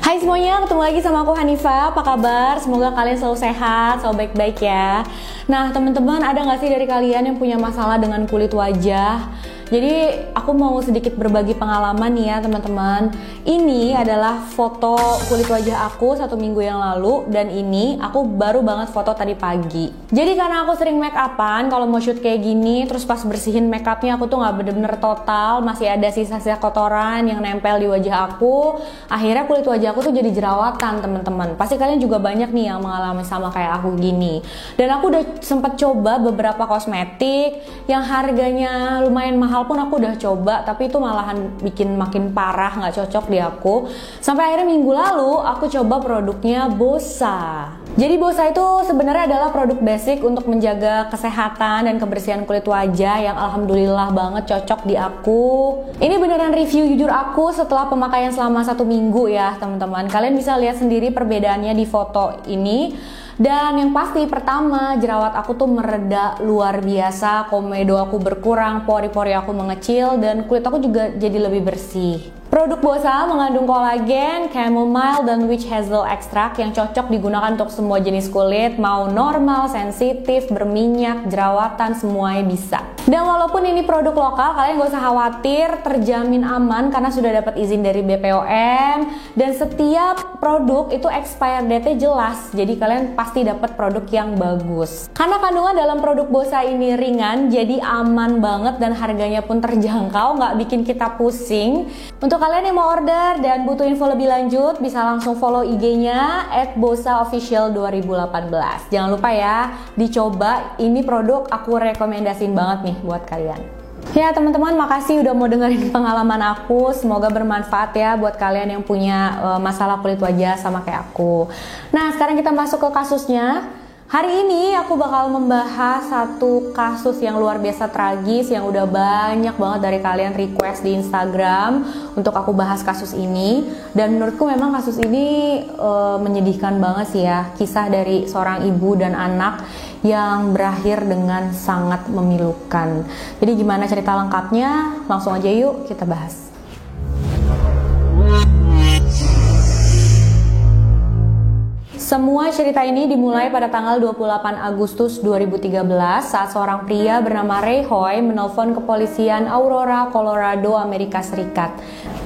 Hai semuanya, ketemu lagi sama aku Hanifa. Apa kabar? Semoga kalian selalu sehat, selalu baik-baik ya. Nah teman-teman, ada gak sih dari kalian yang punya masalah dengan kulit wajah? Jadi aku mau sedikit berbagi pengalaman nih ya teman-teman. Ini adalah foto kulit wajah aku 1 minggu yang lalu. Dan ini aku baru banget foto tadi pagi. Jadi karena aku sering make upan, kalau mau shoot kayak gini, terus pas bersihin make upnya aku tuh gak bener-bener total, masih ada sisa-sisa kotoran yang nempel di wajah aku. Akhirnya kulit wajah aku tuh jadi jerawatan teman-teman. Pasti kalian juga banyak nih yang mengalami sama kayak aku gini. Dan aku udah sempat coba beberapa kosmetik yang harganya lumayan mahal pun aku udah coba, tapi itu malahan bikin makin parah, nggak cocok di aku. Sampai akhirnya minggu lalu aku coba produknya Bossa. Jadi Bossa itu sebenarnya adalah produk basic untuk menjaga kesehatan dan kebersihan kulit wajah yang alhamdulillah banget cocok di aku. Ini beneran review jujur aku setelah pemakaian selama 1 minggu ya teman-teman. Kalian bisa lihat sendiri perbedaannya di foto ini. Dan yang pasti pertama, jerawat aku tuh mereda luar biasa, komedo aku berkurang, pori-pori aku mengecil, dan kulit aku juga jadi lebih bersih. Produk Bossa mengandung kolagen, chamomile, dan witch hazel extract yang cocok digunakan untuk semua jenis kulit, mau normal, sensitif, berminyak, jerawatan, semuanya bisa. Dan walaupun ini produk lokal, kalian gak usah khawatir, terjamin aman karena sudah dapat izin dari BPOM, dan setiap produk itu expired date-nya jelas, jadi kalian pasti dapat produk yang bagus. Karena kandungan dalam produk Bossa ini ringan, jadi aman banget dan harganya pun terjangkau, nggak bikin kita pusing. Untuk kalian yang mau order dan butuh info lebih lanjut, bisa langsung follow IG-nya @bossaofficial2018. Jangan lupa ya, dicoba. Ini produk aku rekomendasiin banget nih buat kalian. Ya teman-teman, makasih udah mau dengerin pengalaman aku. Semoga bermanfaat ya buat kalian yang punya masalah kulit wajah sama kayak aku. Nah sekarang kita masuk ke kasusnya. Hari ini aku bakal membahas satu kasus yang luar biasa tragis yang udah banyak banget dari kalian request di Instagram untuk aku bahas kasus ini. Dan menurutku memang kasus ini menyedihkan banget sih ya. Kisah dari seorang ibu dan anak yang berakhir dengan sangat memilukan. Jadi gimana cerita lengkapnya? Langsung aja yuk kita bahas. Semua cerita ini dimulai pada tanggal 28 Agustus 2013 saat seorang pria bernama Ray Hoy menelpon kepolisian Aurora, Colorado, Amerika Serikat.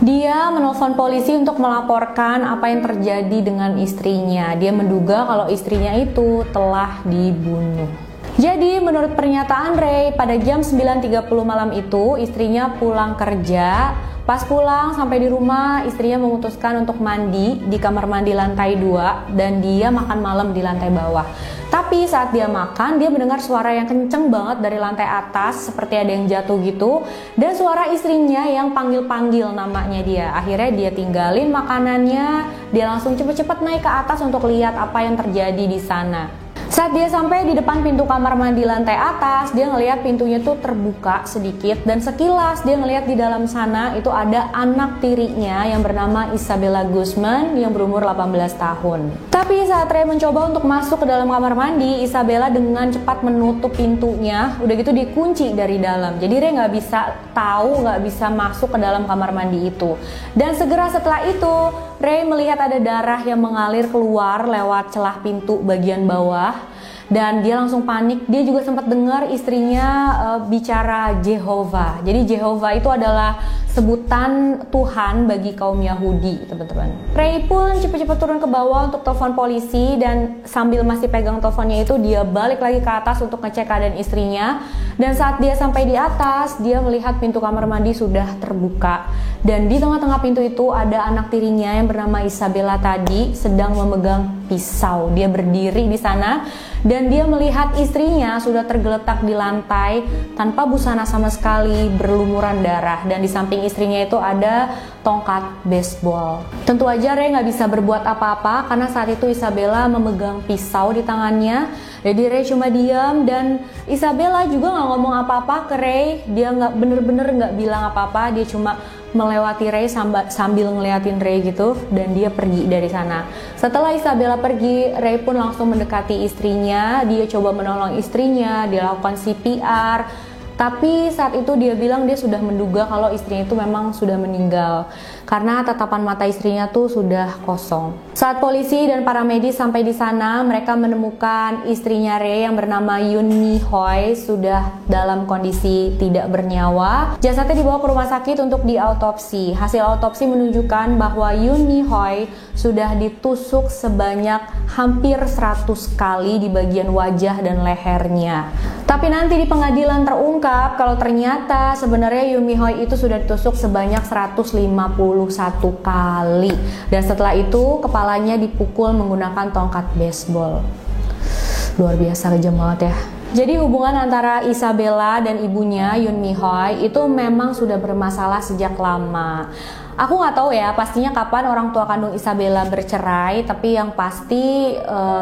Dia menelpon polisi untuk melaporkan apa yang terjadi dengan istrinya. Dia menduga kalau istrinya itu telah dibunuh. Jadi menurut pernyataan Ray, pada jam 9.30 malam itu istrinya pulang kerja. Pas pulang sampai di rumah, istrinya memutuskan untuk mandi di kamar mandi lantai 2 dan dia makan malam di lantai bawah. Tapi saat dia makan, dia mendengar suara yang kenceng banget dari lantai atas, seperti ada yang jatuh gitu, dan suara istrinya yang panggil-panggil namanya dia. Akhirnya dia tinggalin makanannya, dia langsung cepet-cepet naik ke atas untuk lihat apa yang terjadi di sana. Saat dia sampai di depan pintu kamar mandi lantai atas, dia ngelihat pintunya tuh terbuka sedikit dan sekilas dia ngelihat di dalam sana itu ada anak tirinya yang bernama Isabella Guzman yang berumur 18 tahun. Tapi saat Ray mencoba untuk masuk ke dalam kamar mandi, Isabella dengan cepat menutup pintunya, udah gitu dikunci dari dalam. Jadi Ray nggak bisa tahu, nggak bisa masuk ke dalam kamar mandi itu. Dan segera setelah itu, Ray melihat ada darah yang mengalir keluar lewat celah pintu bagian bawah. Dan dia langsung panik. Dia juga sempat dengar istrinya bicara Jehovah. Jadi Jehovah itu adalah sebutan Tuhan bagi kaum Yahudi, teman-teman. Ray pun cepat-cepat turun ke bawah untuk telepon polisi dan sambil masih pegang teleponnya itu dia balik lagi ke atas untuk ngecek keadaan istrinya. Dan saat dia sampai di atas, dia melihat pintu kamar mandi sudah terbuka. Dan di tengah-tengah pintu itu ada anak tirinya yang bernama Isabella tadi sedang memegang pisau. Dia berdiri di sana dan dia melihat istrinya sudah tergeletak di lantai tanpa busana sama sekali, berlumuran darah, dan di samping istrinya itu ada tongkat baseball. Tentu aja Ray nggak bisa berbuat apa-apa karena saat itu Isabella memegang pisau di tangannya. Jadi Ray cuma diam dan Isabella juga nggak ngomong apa-apa ke Ray. Dia bener-bener nggak bilang apa-apa. Dia cuma melewati Ray sambil ngeliatin Ray gitu dan dia pergi dari sana. Setelah Isabella pergi, Ray pun langsung mendekati istrinya. Dia coba menolong istrinya, dia lakukan CPR. Tapi saat itu dia bilang dia sudah menduga kalau istrinya itu memang sudah meninggal karena tatapan mata istrinya tuh sudah kosong. Saat polisi dan para medis sampai di sana, mereka menemukan istrinya Ray yang bernama Yoon Mi Hoi sudah dalam kondisi tidak bernyawa. Jasadnya dibawa ke rumah sakit untuk diautopsi. Hasil autopsi menunjukkan bahwa Yoon Mi Hoi sudah ditusuk sebanyak hampir 100 kali di bagian wajah dan lehernya. Tapi nanti di pengadilan terungkap kalau ternyata sebenarnya Yoon Mi Hoi itu sudah ditusuk sebanyak 151 kali. Dan setelah itu kepalanya dipukul menggunakan tongkat baseball. Luar biasa, kejam banget ya. Jadi hubungan antara Isabella dan ibunya Yoon Mi Hoi itu memang sudah bermasalah sejak lama. Aku nggak tahu ya pastinya kapan orang tua kandung Isabella bercerai, tapi yang pasti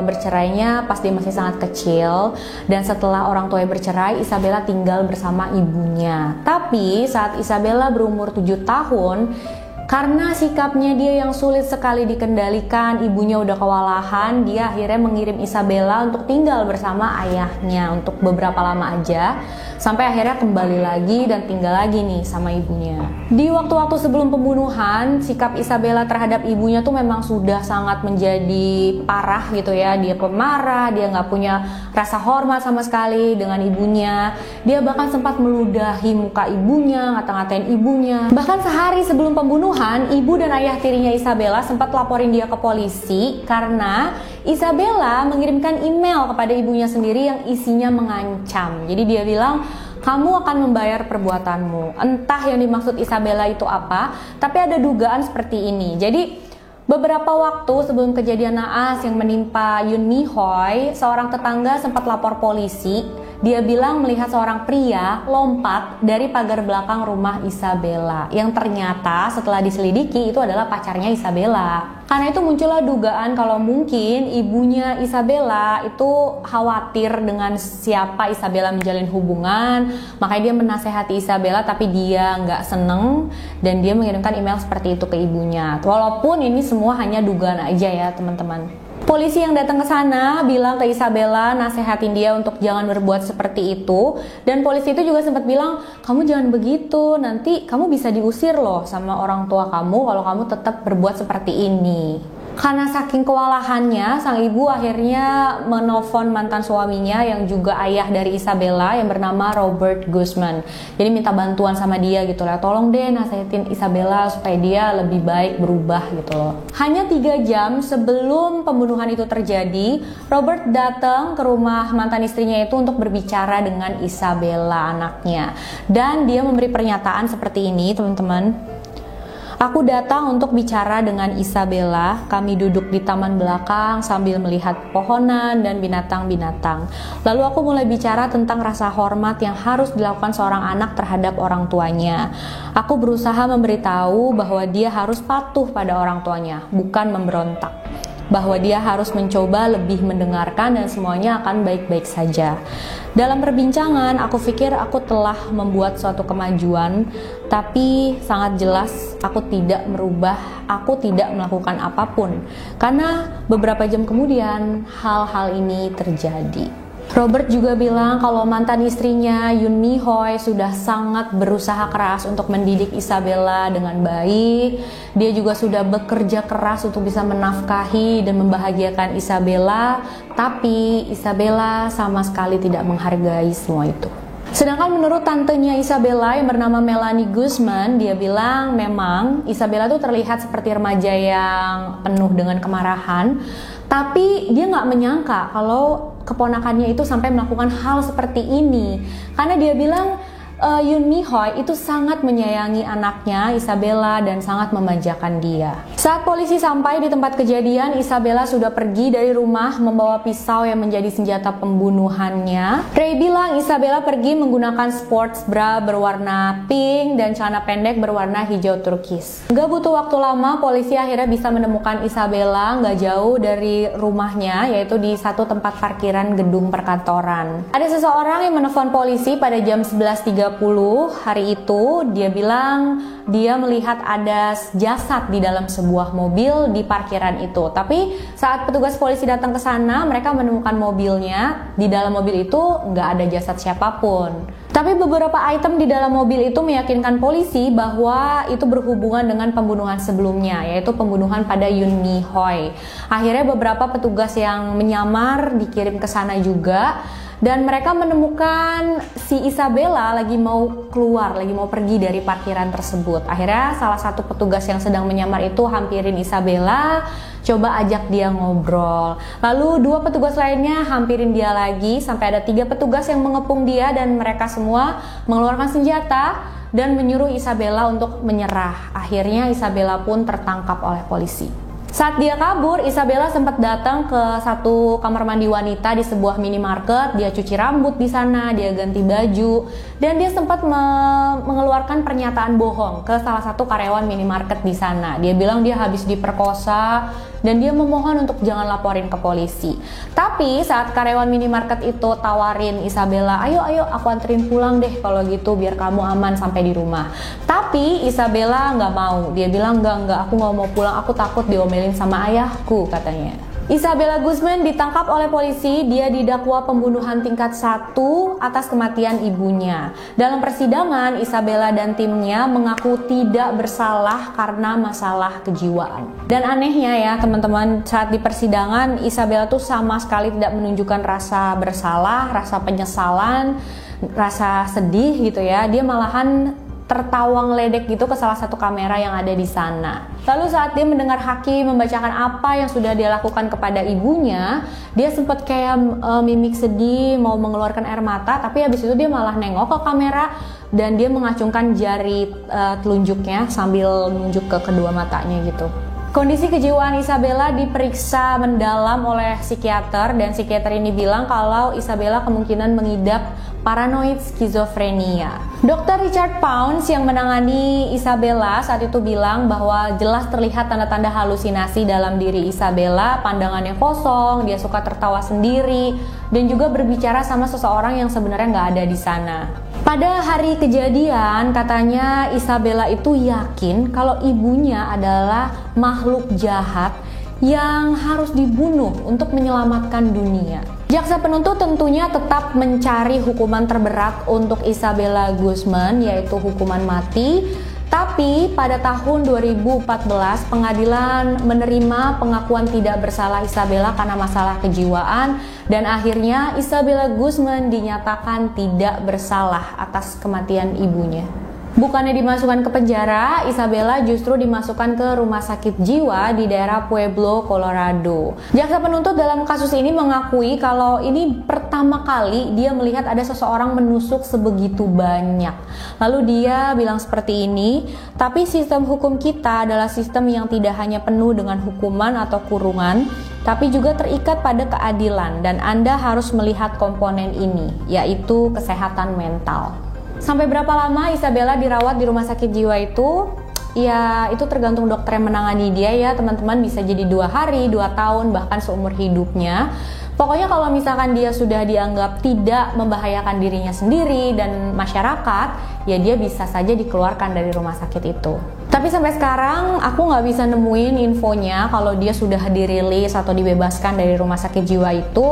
bercerainya pas dia masih sangat kecil, dan setelah orang tuanya bercerai, Isabella tinggal bersama ibunya. Tapi saat Isabella berumur 7 tahun, karena sikapnya dia yang sulit sekali dikendalikan, ibunya udah kewalahan, dia akhirnya mengirim Isabella untuk tinggal bersama ayahnya untuk beberapa lama aja, sampai akhirnya kembali lagi dan tinggal lagi nih sama ibunya. Di waktu-waktu sebelum pembunuhan, sikap Isabella terhadap ibunya tuh memang sudah sangat menjadi parah gitu ya. Dia pemarah, dia nggak punya rasa hormat sama sekali dengan ibunya. Dia bahkan sempat meludahi muka ibunya, ngata-ngatain ibunya. Bahkan sehari sebelum pembunuhan, ibu dan ayah tirinya Isabella sempat laporin dia ke polisi karena Isabella mengirimkan email kepada ibunya sendiri yang isinya mengancam. Jadi dia bilang, kamu akan membayar perbuatanmu. Entah yang dimaksud Isabella itu apa, tapi ada dugaan seperti ini. Jadi beberapa waktu sebelum kejadian naas yang menimpa Yoon Mi Hoi, seorang tetangga sempat lapor polisi. Dia bilang melihat seorang pria lompat dari pagar belakang rumah Isabella, yang ternyata setelah diselidiki itu adalah pacarnya Isabella. Karena itu muncullah dugaan kalau mungkin ibunya Isabella itu khawatir dengan siapa Isabella menjalin hubungan, makanya dia menasehati Isabella tapi dia nggak seneng dan dia mengirimkan email seperti itu ke ibunya. Walaupun ini semua hanya dugaan aja ya teman-teman. Polisi yang datang ke sana bilang ke Isabella, nasehatin dia untuk jangan berbuat seperti itu. Dan polisi itu juga sempat bilang, kamu jangan begitu, nanti kamu bisa diusir loh sama orang tua kamu kalau kamu tetap berbuat seperti ini. Karena saking kewalahannya, sang ibu akhirnya menelpon mantan suaminya yang juga ayah dari Isabella yang bernama Robert Guzman. Jadi minta bantuan sama dia gitu lah, tolong deh nasihatin Isabella supaya dia lebih baik berubah gitu loh. Hanya 3 jam sebelum pembunuhan itu terjadi, Robert datang ke rumah mantan istrinya itu untuk berbicara dengan Isabella anaknya. Dan dia memberi pernyataan seperti ini teman-teman. Aku datang untuk bicara dengan Isabella. Kami duduk di taman belakang sambil melihat pohonan dan binatang-binatang. Lalu aku mulai bicara tentang rasa hormat yang harus dilakukan seorang anak terhadap orang tuanya. Aku berusaha memberitahu bahwa dia harus patuh pada orang tuanya, bukan memberontak. Bahwa dia harus mencoba lebih mendengarkan dan semuanya akan baik-baik saja. Dalam perbincangan, aku pikir aku telah membuat suatu kemajuan, tapi sangat jelas aku tidak merubah, aku tidak melakukan apapun. Karena beberapa jam kemudian, hal-hal ini terjadi. Robert juga bilang kalau mantan istrinya Yoon Mi Hoi sudah sangat berusaha keras untuk mendidik Isabella dengan baik. Dia juga sudah bekerja keras untuk bisa menafkahi dan membahagiakan Isabella, tapi Isabella sama sekali tidak menghargai semua itu. Sedangkan menurut tantenya Isabella yang bernama Melanie Guzman, dia bilang memang Isabella tuh terlihat seperti remaja yang penuh dengan kemarahan, tapi dia nggak menyangka kalau keponakannya itu sampai melakukan hal seperti ini. Karena dia bilang Yoon Mi Hoi itu sangat menyayangi anaknya Isabella dan sangat memanjakan dia. Saat polisi sampai di tempat kejadian, Isabella sudah pergi dari rumah membawa pisau yang menjadi senjata pembunuhannya. Ray bilang Isabella pergi menggunakan sports bra berwarna pink dan celana pendek berwarna hijau turkis. Gak butuh waktu lama, polisi akhirnya bisa menemukan Isabella gak jauh dari rumahnya, yaitu di satu tempat parkiran gedung perkantoran. Ada seseorang yang menelpon polisi pada jam 11.30 hari itu. Dia bilang dia melihat ada jasad di dalam sebuah mobil di parkiran itu. Tapi saat petugas polisi datang ke sana, mereka menemukan mobilnya. Di dalam mobil itu nggak ada jasad siapapun. Tapi beberapa item di dalam mobil itu meyakinkan polisi bahwa itu berhubungan dengan pembunuhan sebelumnya, yaitu pembunuhan pada Yoon Mi Hoi. Akhirnya beberapa petugas yang menyamar dikirim ke sana juga. Dan mereka menemukan si Isabella lagi mau keluar, lagi mau pergi dari parkiran tersebut. Akhirnya salah satu petugas yang sedang menyamar itu hampirin Isabella, coba ajak dia ngobrol. Lalu 2 petugas lainnya hampirin dia lagi, sampai ada 3 petugas yang mengepung dia dan mereka semua mengeluarkan senjata dan menyuruh Isabella untuk menyerah. Akhirnya Isabella pun tertangkap oleh polisi. Saat dia kabur, Isabella sempat datang ke satu kamar mandi wanita di sebuah minimarket. Dia cuci rambut di sana, dia ganti baju, dan dia sempat mengeluarkan pernyataan bohong ke salah satu karyawan minimarket di sana. Dia bilang dia habis diperkosa dan dia memohon untuk jangan laporin ke polisi. Tapi saat karyawan minimarket itu tawarin Isabella, ayo aku anterin pulang deh kalau gitu biar kamu aman sampai di rumah. Tapi Isabella nggak mau. Dia bilang enggak, aku nggak mau pulang, aku takut diomelin sama ayahku, katanya. Isabella Guzman ditangkap oleh polisi. Dia didakwa pembunuhan tingkat 1 atas kematian ibunya. Dalam persidangan, Isabella dan timnya mengaku tidak bersalah karena masalah kejiwaan. Dan anehnya ya teman-teman, saat di persidangan Isabella tuh sama sekali tidak menunjukkan rasa bersalah, rasa penyesalan, rasa sedih gitu ya. Dia malahan tertawa ngeledek gitu ke salah satu kamera yang ada di sana. Lalu saat dia mendengar hakim membacakan apa yang sudah dia lakukan kepada ibunya, dia sempat kayak mimik sedih, mau mengeluarkan air mata, tapi habis itu dia malah nengok ke kamera dan dia mengacungkan jari telunjuknya sambil nunjuk ke kedua matanya gitu. Kondisi kejiwaan Isabella diperiksa mendalam oleh psikiater dan psikiater ini bilang kalau Isabella kemungkinan mengidap paranoid skizofrenia. Dr. Richard Pounds yang menangani Isabella saat itu bilang bahwa jelas terlihat tanda-tanda halusinasi dalam diri Isabella, pandangannya kosong, dia suka tertawa sendiri, dan juga berbicara sama seseorang yang sebenarnya nggak ada di sana. Pada hari kejadian, katanya Isabella itu yakin kalau ibunya adalah makhluk jahat yang harus dibunuh untuk menyelamatkan dunia. Jaksa penuntut tentunya tetap mencari hukuman terberat untuk Isabella Guzman, yaitu hukuman mati. Tapi pada tahun 2014 pengadilan menerima pengakuan tidak bersalah Isabella karena masalah kejiwaan dan akhirnya Isabella Guzman dinyatakan tidak bersalah atas kematian ibunya. Bukannya dimasukkan ke penjara, Isabella justru dimasukkan ke rumah sakit jiwa di daerah Pueblo, Colorado. Jaksa penuntut dalam kasus ini mengakui kalau ini pertama kali dia melihat ada seseorang menusuk sebegitu banyak. Lalu dia bilang seperti ini, tapi sistem hukum kita adalah sistem yang tidak hanya penuh dengan hukuman atau kurungan, tapi juga terikat pada keadilan dan Anda harus melihat komponen ini, yaitu kesehatan mental. Sampai berapa lama Isabella dirawat di rumah sakit jiwa itu? Ya, itu tergantung dokter yang menangani dia ya teman-teman, bisa jadi 2 hari, 2 tahun, bahkan seumur hidupnya. Pokoknya kalau misalkan dia sudah dianggap tidak membahayakan dirinya sendiri dan masyarakat, ya dia bisa saja dikeluarkan dari rumah sakit itu. Tapi sampai sekarang aku nggak bisa nemuin infonya kalau dia sudah dirilis atau dibebaskan dari rumah sakit jiwa itu.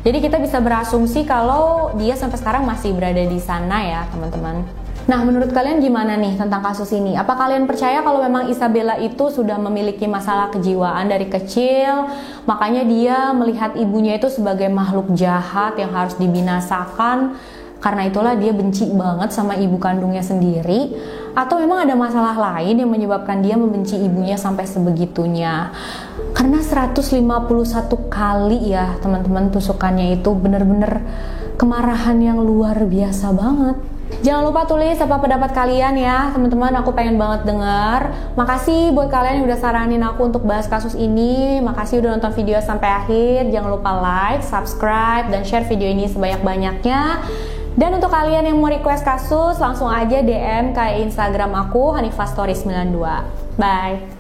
Jadi kita bisa berasumsi kalau dia sampai sekarang masih berada di sana ya teman-teman. Nah, menurut kalian gimana nih tentang kasus ini? Apa kalian percaya kalau memang Isabella itu sudah memiliki masalah kejiwaan dari kecil, makanya dia melihat ibunya itu sebagai makhluk jahat yang harus dibinasakan, karena itulah dia benci banget sama ibu kandungnya sendiri? Atau memang ada masalah lain yang menyebabkan dia membenci ibunya sampai sebegitunya? Karena 151 kali ya teman-teman tusukannya itu bener-bener kemarahan yang luar biasa banget. Jangan lupa tulis apa pendapat kalian ya teman-teman, aku pengen banget dengar. Makasih buat kalian yang udah saranin aku untuk bahas kasus ini. Makasih udah nonton video sampai akhir. Jangan lupa like, subscribe, dan share video ini sebanyak-banyaknya. Dan untuk kalian yang mau request kasus, langsung aja DM ke Instagram aku, Hanifah Story 92. Bye!